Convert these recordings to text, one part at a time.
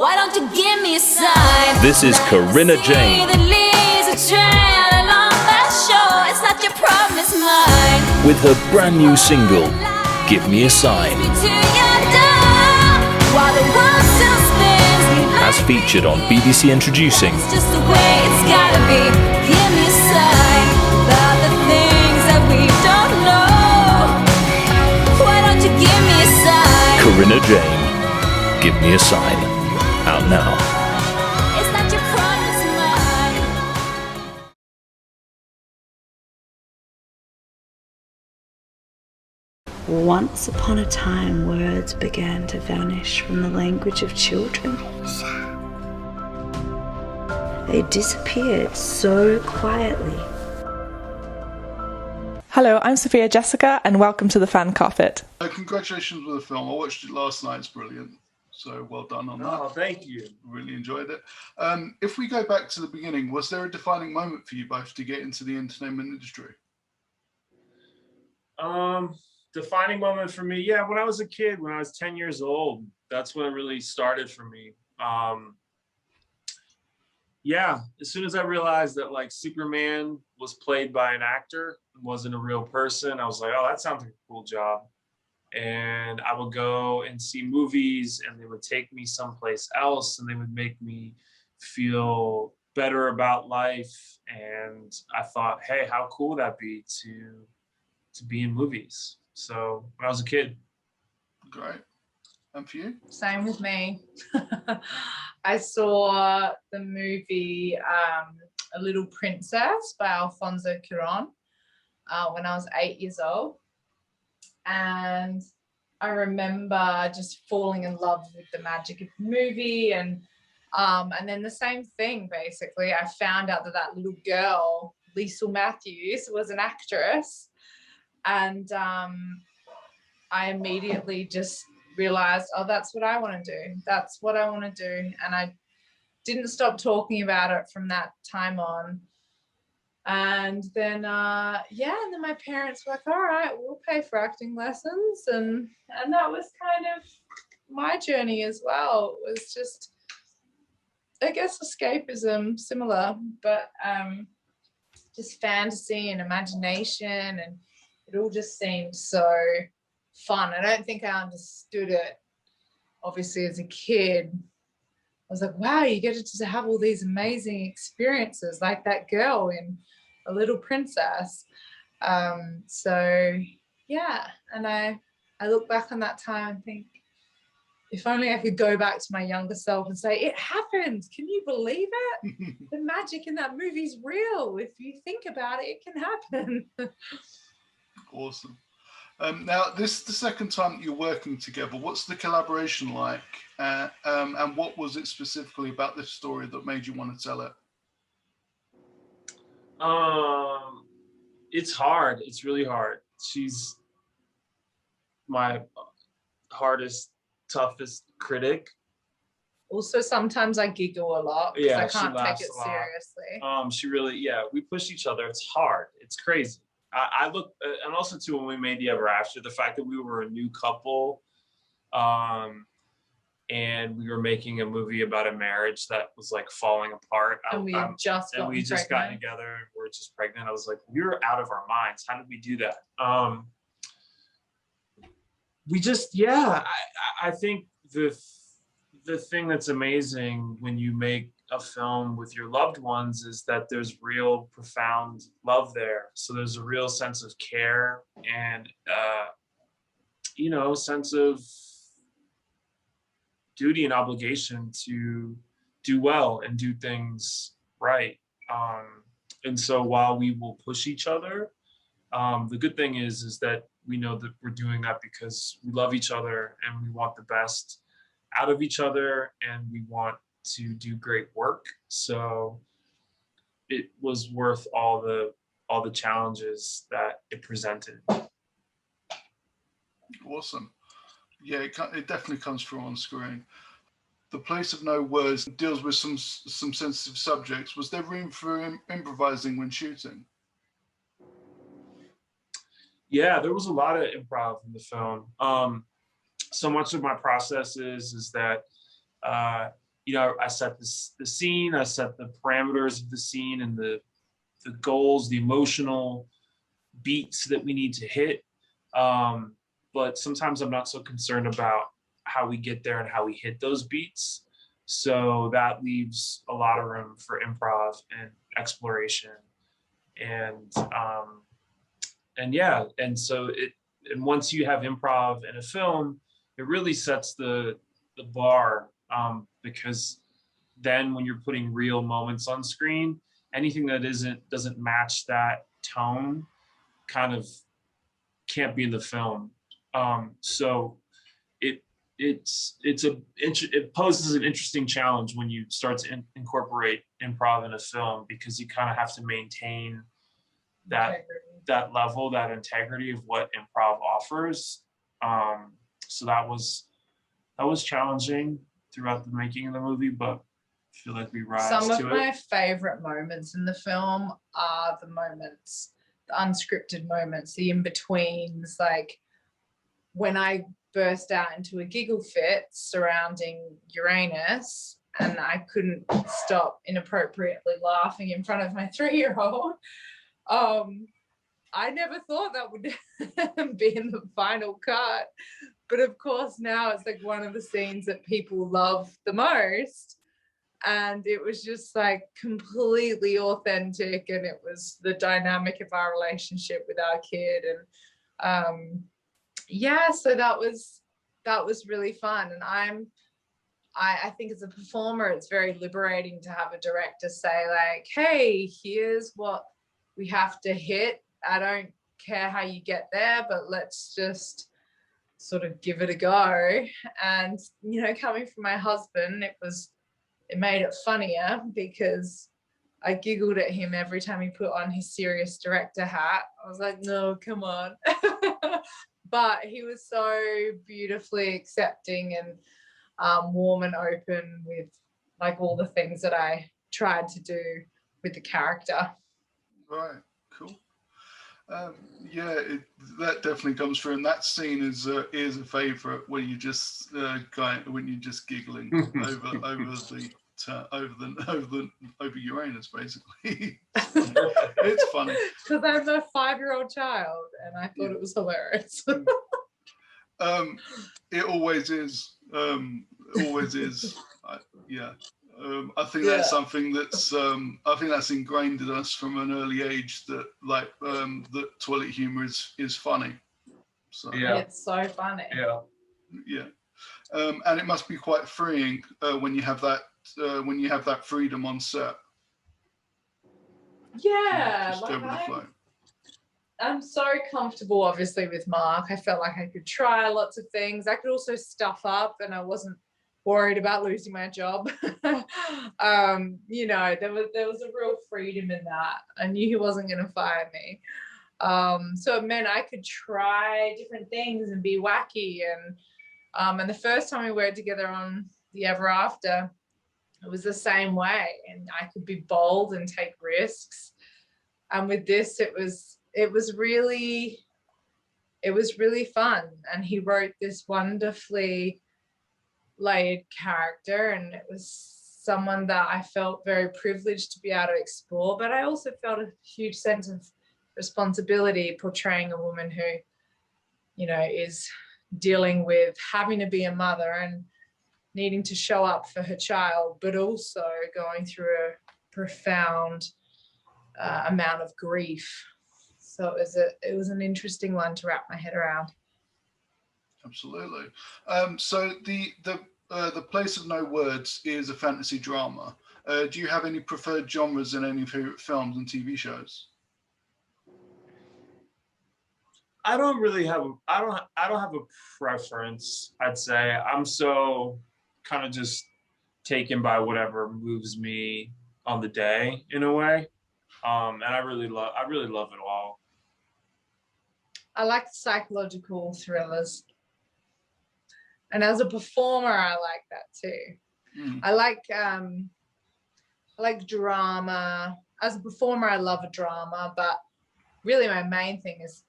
Why don't you give me a sign? This is Corinna Jane. The leaves are trailing on that shore. It's not your problem, it's mine. With her brand new single, Give Me a Sign. As featured on BBC Introducing. It's just the way it's gotta be. Give me a sign about the things that we don't know. Why don't you give me a sign? Corinna Jane, Give Me a Sign. Out now. It's not your problem, it's mine. Once upon a time, words began to vanish from the language of children. They disappeared so quietly. Hello, I'm Sophia Jessica, and welcome to The Fan Carpet. Congratulations with the film. I watched it last night. It's brilliant. So well done on that. Oh, thank you. Really enjoyed it. If we go back to the beginning, was there a defining moment for you both to get into the entertainment industry? Defining moment for me, yeah, when I was a kid, when I was 10 years old, that's when it really started for me. Yeah, as soon as I realized that like Superman was played by an actor, wasn't a real person, I was like, oh, that sounds like a cool job. And I would go and see movies and they would take me someplace else and they would make me feel better about life. And I thought, hey, how cool would that be to be in movies? So when I was a kid. Great. And for you? Same with me. I saw the movie A Little Princess by Alfonso Cuarón when I was 8 years old. And I remember just falling in love with the magic of the movie. And then the same thing, basically. I found out that little girl, Liesl Matthews, was an actress. And I immediately just realized, oh, that's what I want to do. That's what I want to do. And I didn't stop talking about it from that time on. And then, and then my parents were like, all right, we'll pay for acting lessons. And that was kind of my journey as well. It was just, I guess, escapism, similar, but just fantasy and imagination, and it all just seemed so fun. I don't think I understood it, obviously, as a kid. I was like, wow, you get to just have all these amazing experiences like that girl in A Little Princess. So, yeah, and I look back on that time and think, if only I could go back to my younger self and say, it happened. Can you believe it? The magic in that movie is real. If you think about it, it can happen. Awesome. Now, this is the second time that you're working together. What's the collaboration like? And what was it specifically about this story that made you want to tell it? It's hard. It's really hard. She's my hardest, toughest critic. Also, sometimes I giggle a lot because I can't take it seriously. She really, we push each other. It's hard. It's crazy. I look, and also too, when we made The Ever After, the fact that we were a new couple, and we were making a movie about a marriage that was like falling apart. And we had just gotten together. We're just pregnant. I was like, we were out of our minds. How did we do that? We just, I think the thing that's amazing when you make a film with your loved ones is that there's real profound love there. So there's a real sense of care and, a sense of duty and obligation to do well and do things right. And so while we will push each other, the good thing is that we know that we're doing that because we love each other and we want the best out of each other and we want to do great work. So it was worth all the challenges that it presented. Awesome. Yeah, it definitely comes through on screen. The Place of No Words deals with some sensitive subjects. Was there room for improvising when shooting? Yeah, there was a lot of improv in the film. So much of my process is that I set the scene, I set the parameters of the scene and the goals, the emotional beats that we need to hit. But sometimes I'm not so concerned about how we get there and how we hit those beats. So that leaves a lot of room for improv and exploration. And once you have improv in a film, it really sets the bar, because then when you're putting real moments on screen, anything that doesn't match that tone kind of can't be in the film. So it poses an interesting challenge when you start to incorporate improv in a film, because you kind of have to maintain that level, that integrity of what improv offers. So that was challenging throughout the making of the movie, but I feel like we rise to it. Some of my favorite moments in the film are the unscripted moments, the in-betweens, like when I burst out into a giggle fit surrounding Uranus and I couldn't stop inappropriately laughing in front of my 3-year-old. I never thought that would be in the final cut, but of course now it's like one of the scenes that people love the most. And it was just like completely authentic, and it was the dynamic of our relationship with our kid. And so that was really fun. And I think as a performer, it's very liberating to have a director say like, hey, here's what we have to hit. I don't care how you get there, but let's just sort of give it a go. And, coming from my husband, it made it funnier because I giggled at him every time he put on his serious director hat. I was like, no, come on. But he was so beautifully accepting and warm and open with like all the things that I tried to do with the character. Right, cool. That definitely comes through, and that scene is a favourite when you just giggling over Uranus, basically. It's funny because I'm a 5-year-old child, and I thought it was hilarious. It always is. Always is. I think that's something that's ingrained in us from an early age, that that toilet humor is funny. So it's so funny. And it must be quite freeing when you have that freedom on set. Just go with the flow. I'm so comfortable, obviously, with Marc. I felt like I could try lots of things. I could also stuff up, and I wasn't worried about losing my job. There was a real freedom in that. I knew he wasn't going to fire me. So it meant I could try different things and be wacky. And the first time we worked together on The Ever After, it was the same way. And I could be bold and take risks. And with this, it was really fun. And he wrote this wonderfully layered character, and it was someone that I felt very privileged to be able to explore, but I also felt a huge sense of responsibility portraying a woman who, is dealing with having to be a mother and needing to show up for her child, but also going through a profound amount of grief. So it was an interesting one to wrap my head around. Absolutely. So the Place of No Words is a fantasy drama. Do you have any preferred genres in any favorite films and TV shows? I don't have a preference, I'd say. I'm so kind of just taken by whatever moves me on the day in a way. And I really love it all. I like psychological thrillers. And as a performer, I like that too. I like drama. As a performer, I love a drama, but really my main thing is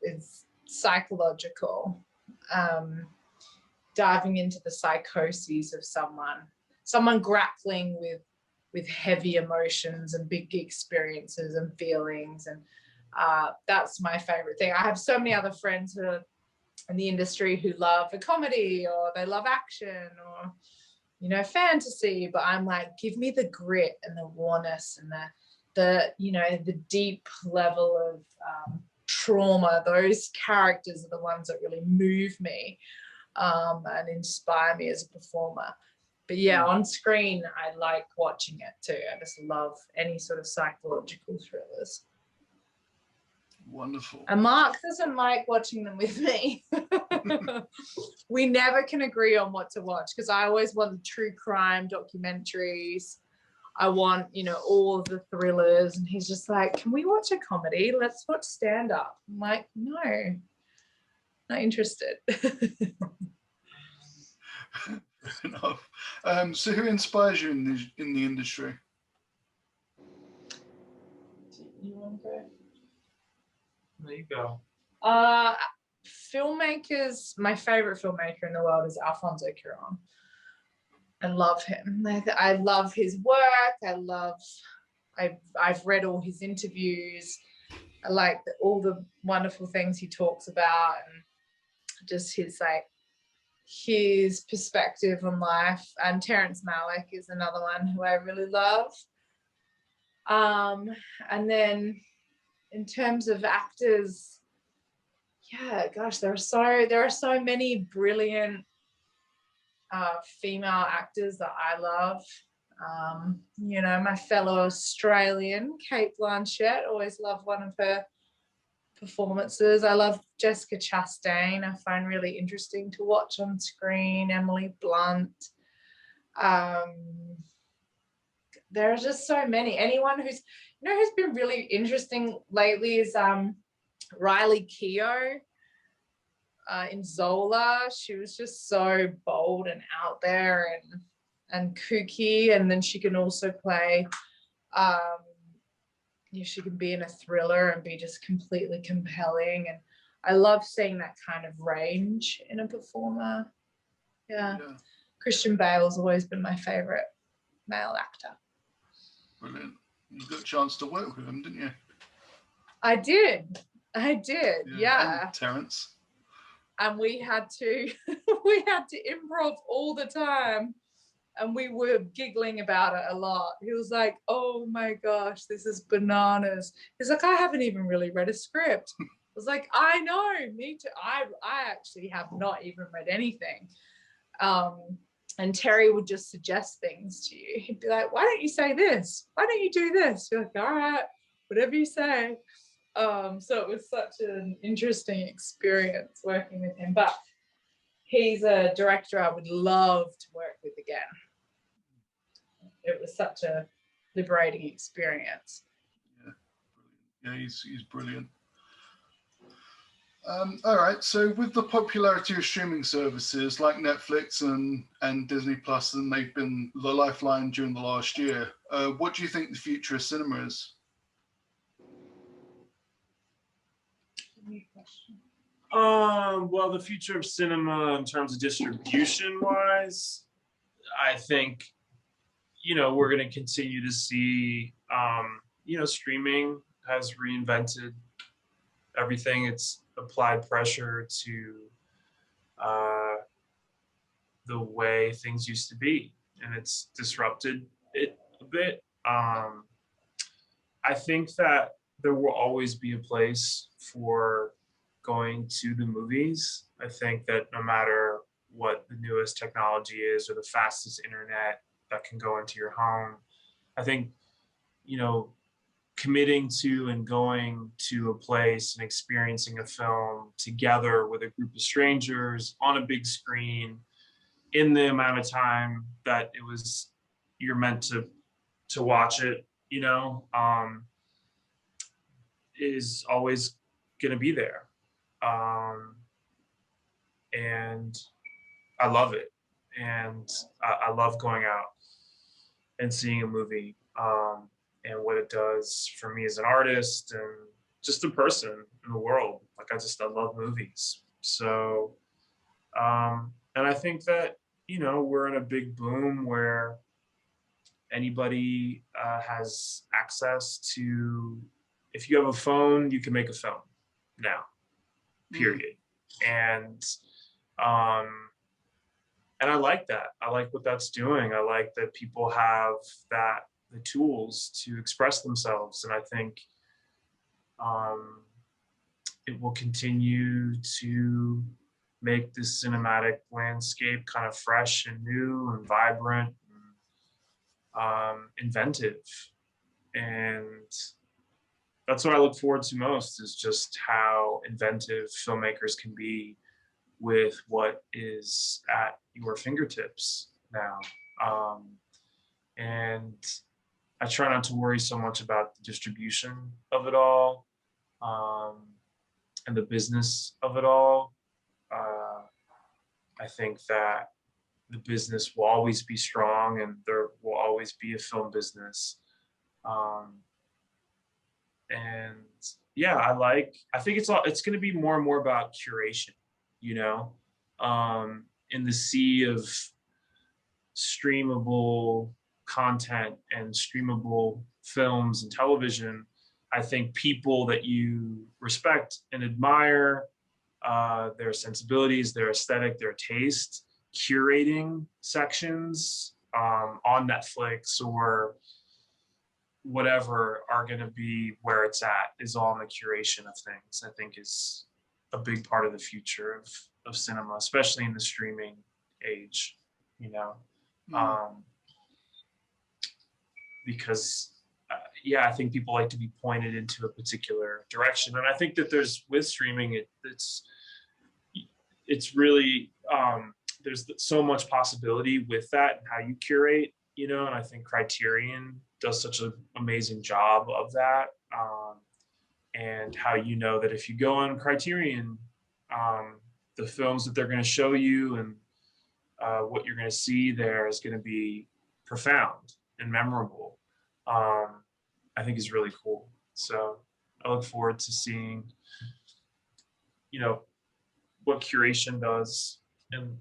psychological. Diving into the psychoses of someone. someone grappling with heavy emotions and big experiences and feelings. And that's my favorite thing. I have so many other friends who are in the industry who love a comedy, or they love action, or, you know, fantasy, but I'm like, give me the grit and the rawness and the you know, the deep level of trauma. Those characters are the ones that really move me and inspire me as a performer. But yeah, on screen, I like watching it too. I just love any sort of psychological thrillers. Wonderful. And Mark doesn't like watching them with me. We never can agree on what to watch, because I always want true crime documentaries. I want, you know, all of the thrillers. And he's just like, can we watch a comedy? Let's watch stand-up. I'm like, no, not interested. Enough. So who inspires you in the industry? You want to go? There you go. Filmmakers, my favorite filmmaker in the world is Alfonso Cuarón. I love him. I love his work. I've read all his interviews. I like all the wonderful things he talks about, and just his perspective on life. And Terrence Malick is another one who I really love. And then in terms of actors, yeah, gosh, there are so many brilliant female actors that I love. You know, my fellow Australian, Kate Blanchett, always love one of her performances. I love Jessica Chastain. I find really interesting to watch on screen. Emily Blunt. There are just so many. Anyone who's been really interesting lately is Riley Keough in Zola. She was just so bold and out there and kooky, and then she can also play she can be in a thriller and be just completely compelling, and I love seeing that kind of range in a performer. Yeah. Christian Bale's always been my favorite male actor. Brilliant. You got a chance to work with him, didn't you? I did, yeah. And Terrence. And we had to improv all the time, and we were giggling about it a lot. He was like, oh my gosh, this is bananas. He's like, I haven't even really read a script. I was like, I know, me too. I actually have not even read anything. And Terry would just suggest things to you. He'd be like, why don't you say this? Why don't you do this? You're like, all right, whatever you say. So it was such an interesting experience working with him. But he's a director I would love to work with again. It was such a liberating experience. Yeah, he's brilliant. All right, so with the popularity of streaming services like Netflix and Disney Plus, and they've been the lifeline during the last year, what do you think the future of cinema is? Well, the future of cinema in terms of distribution wise, I think, we're going to continue to see, streaming has reinvented everything. It's applied pressure to the way things used to be, and it's disrupted it a bit. I think that there will always be a place for going to the movies. I think that no matter what the newest technology is or the fastest internet that can go into your home, I think, committing to and going to a place and experiencing a film together with a group of strangers on a big screen in the amount of time that you're meant to watch it, is always going to be there. And I love it. And I love going out and seeing a movie, and what it does for me as an artist and just a person in the world. Like I love movies. So, and I think that, we're in a big boom where anybody has access to, if you have a phone, you can make a film now, period. And I like that. I like what that's doing. I like that people have the tools to express themselves. And I think it will continue to make this cinematic landscape kind of fresh and new and vibrant and inventive. And that's what I look forward to most, is just how inventive filmmakers can be with what is at your fingertips now. And I try not to worry so much about the distribution of it all, and the business of it all. I think that the business will always be strong, and there will always be a film business. And yeah, I think it's going to be more and more about curation, in the sea of streamable content and streamable films and television. I think people that you respect and admire, their sensibilities, their aesthetic, their taste, curating sections on Netflix or whatever are going to be where it's at, is all in the curation of things. I think is a big part of the future of cinema, especially in the streaming age, because I think people like to be pointed into a particular direction. And I think that with streaming, it's really, there's so much possibility with that and how you curate, and I think Criterion does such an amazing job of that. And how that if you go on Criterion, the films that they're going to show you and what you're going to see there is going to be profound and memorable. I think is really cool. So I look forward to seeing, what curation does in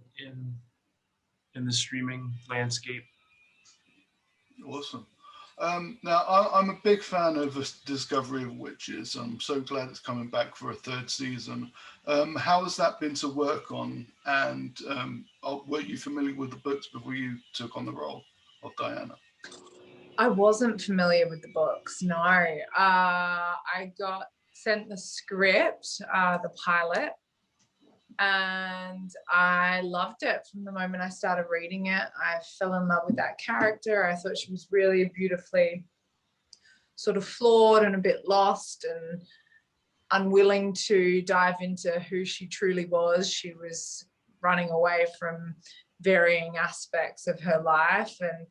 the streaming landscape. Awesome. Now, I'm a big fan of Discovery of Witches. I'm so glad it's coming back for a third season. How has that been to work on? And were you familiar with the books before you took on the role of Diana? I wasn't familiar with the books, no. I got sent the script, the pilot, and I loved it from the moment I started reading it. I fell in love with that character. I thought she was really beautifully sort of flawed and a bit lost and unwilling to dive into who she truly was. She was running away from varying aspects of her life, and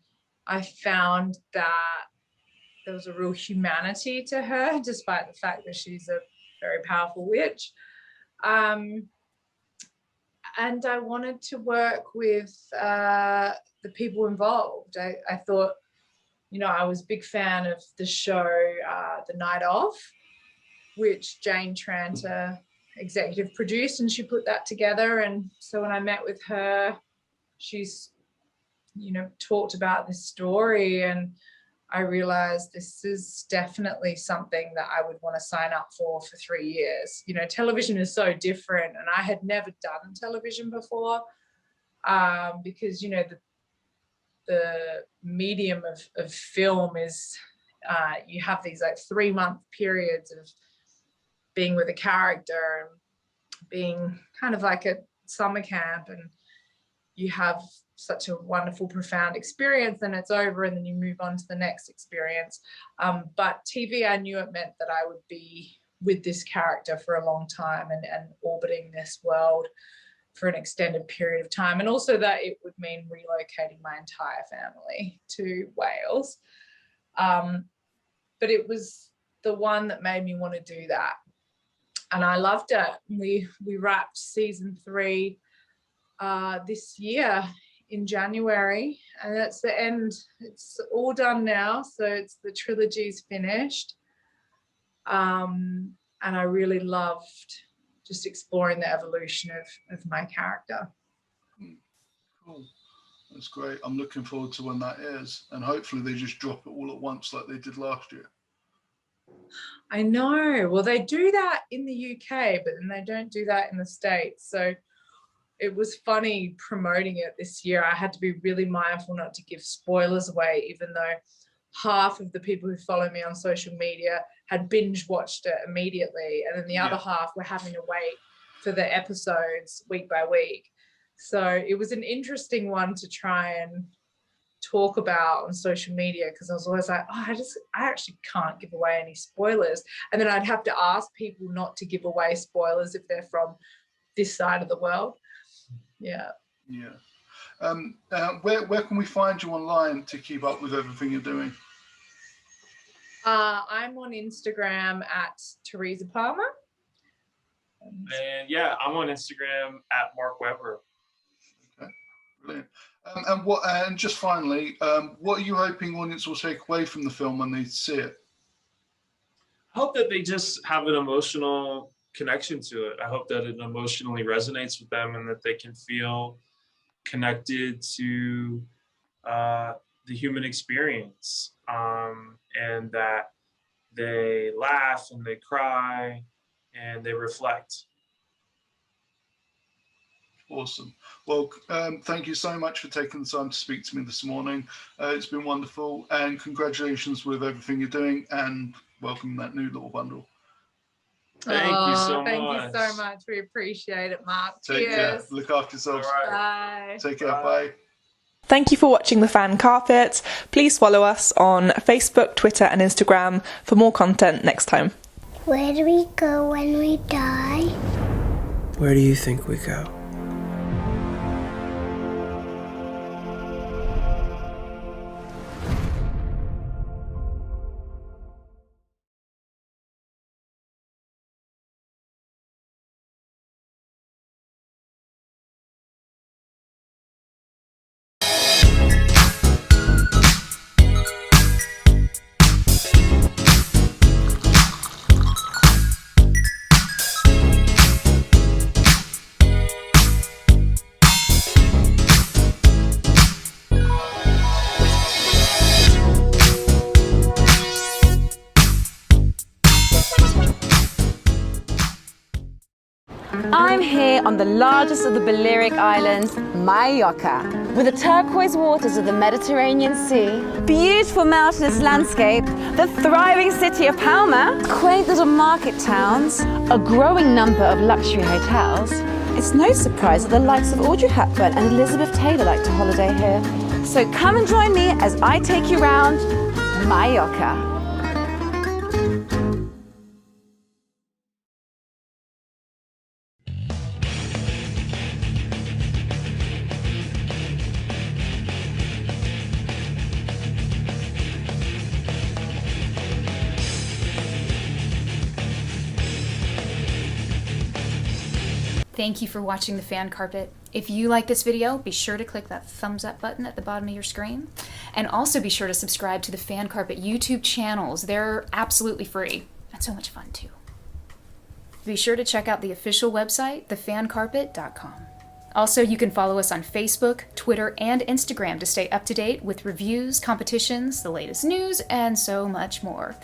I found that there was a real humanity to her, despite the fact that she's a very powerful witch. And I wanted to work with the people involved. I thought, I was a big fan of the show The Night Of, which Jane Tranter executive produced, and she put that together. And so when I met with her, she's talked about this story, and I realized this is definitely something that I would want to sign up for 3 years. Television is so different, and I had never done television before, because the medium of film is you have these 3-month periods of being with a character and being kind of like at summer camp, and you have such a wonderful, profound experience, and it's over, and then you move on to the next experience. But TV, I knew it meant that I would be with this character for a long time and orbiting this world for an extended period of time, and also that it would mean relocating my entire family to Wales. But it was the one that made me want to do that, and I loved it. We wrapped season 3 this year in January, and that's the end. It's all done now, so the trilogy's finished. And I really loved just exploring the evolution of my character. Cool. That's great. I'm looking forward to when that is, and hopefully they just drop it all at once like they did last year. I know. Well, they do that in the UK, but then they don't do that in the States. So it was funny promoting it this year. I had to be really mindful not to give spoilers away, even though half of the people who follow me on social media had binge watched it immediately, and then the other half were having to wait for the episodes week by week. So it was an interesting one to try and talk about on social media, because I was always like, I actually can't give away any spoilers, and then I'd have to ask people not to give away spoilers if they're from this side of the world. Yeah. Where can we find you online to keep up with everything you're doing? I'm on Instagram at Teresa Palmer. And yeah, I'm on Instagram at Mark Webber. Okay, brilliant. And just finally, what are you hoping audience will take away from the film when they see it? I hope that they just have an emotional connection to it. I hope that it emotionally resonates with them, and that they can feel connected to the human experience, and that they laugh and they cry and they reflect. Awesome. Well, thank you so much for taking the time to speak to me this morning. It's been wonderful, and congratulations with everything you're doing, and welcome that new little bundle. Thank you so much. We appreciate it, Mark. Take care. Look after yourselves. All right. Bye. Take care. Bye. Thank you for watching The Fan Carpet. Please follow us on Facebook, Twitter and Instagram for more content next time. Where do we go when we die? Where do you think we go? I'm here on the largest of the Balearic Islands, Mallorca, with the turquoise waters of the Mediterranean Sea, beautiful mountainous landscape, the thriving city of Palma, quaint little market towns, a growing number of luxury hotels. It's no surprise that the likes of Audrey Hepburn and Elizabeth Taylor like to holiday here. So come and join me as I take you round Mallorca. Thank you for watching The Fan Carpet. If you like this video, be sure to click that thumbs up button at the bottom of your screen. And also be sure to subscribe to the Fan Carpet YouTube channels. They're absolutely free and so much fun too. Be sure to check out the official website, thefancarpet.com. Also, you can follow us on Facebook, Twitter, and Instagram to stay up to date with reviews, competitions, the latest news, and so much more.